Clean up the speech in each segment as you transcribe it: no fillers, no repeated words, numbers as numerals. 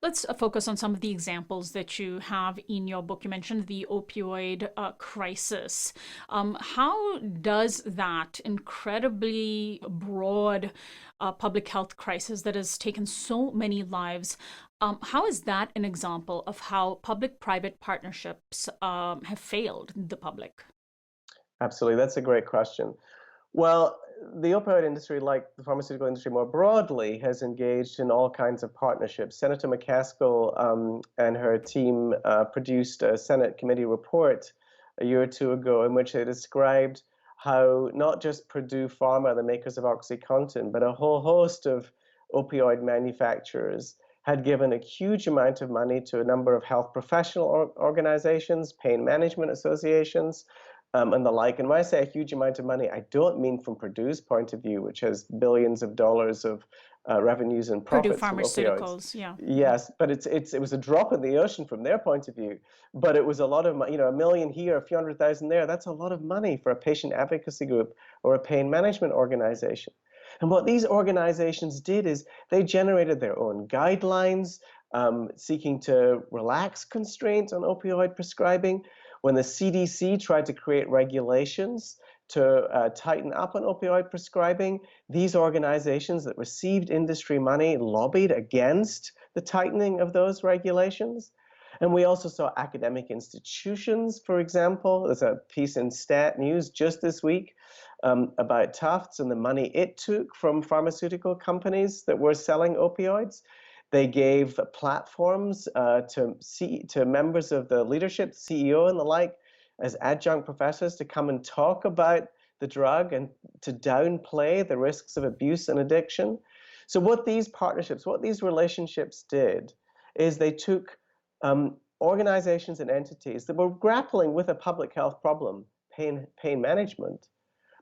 Let's focus on some of the examples that you have in your book. You mentioned the opioid crisis. How does that incredibly broad public health crisis that has taken so many lives, how is that an example of how public-private partnerships have failed the public? Absolutely, that's a great question. Well, the opioid industry, like the pharmaceutical industry more broadly, has engaged in all kinds of partnerships. Senator McCaskill and her team produced a Senate committee report a year or two ago in which they described how not just Purdue Pharma, the makers of OxyContin, but a whole host of opioid manufacturers had given a huge amount of money to a number of health professional organizations, pain management associations, and the like. And when I say a huge amount of money, I don't mean from Purdue's point of view, which has billions of dollars of revenues and Purdue profits from opioids. Pharmaceuticals, yeah. Mhm. Yes, but it was a drop in the ocean from their point of view. But it was a lot of money, a million here, a few hundred thousand there. That's a lot of money for a patient advocacy group or a pain management organization. And what these organizations did is they generated their own guidelines, seeking to relax constraints on opioid prescribing. When the CDC tried to create regulations to tighten up on opioid prescribing, these organizations that received industry money lobbied against the tightening of those regulations. And we also saw academic institutions, for example. There's a piece in Stat News just this week about Tufts and the money it took from pharmaceutical companies that were selling opioids. They gave platforms to members of the leadership, CEO and the like, as adjunct professors to come and talk about the drug and to downplay the risks of abuse and addiction. So what these partnerships, what these relationships did, is they took organizations and entities that were grappling with a public health problem, pain management,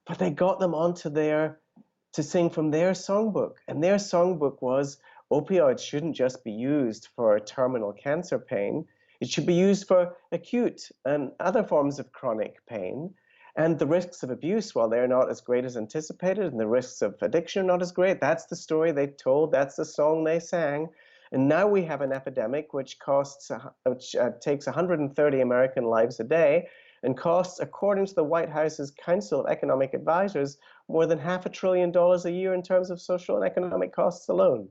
but they got them onto to sing from their songbook. And their songbook was opioids shouldn't just be used for terminal cancer pain. It should be used for acute and other forms of chronic pain. And the risks of abuse, while they're not as great as anticipated, and the risks of addiction are not as great, that's the story they told, that's the song they sang. And now we have an epidemic which takes 130 American lives a day and costs, according to the White House's Council of Economic Advisors, more than $500 billion a year in terms of social and economic costs alone.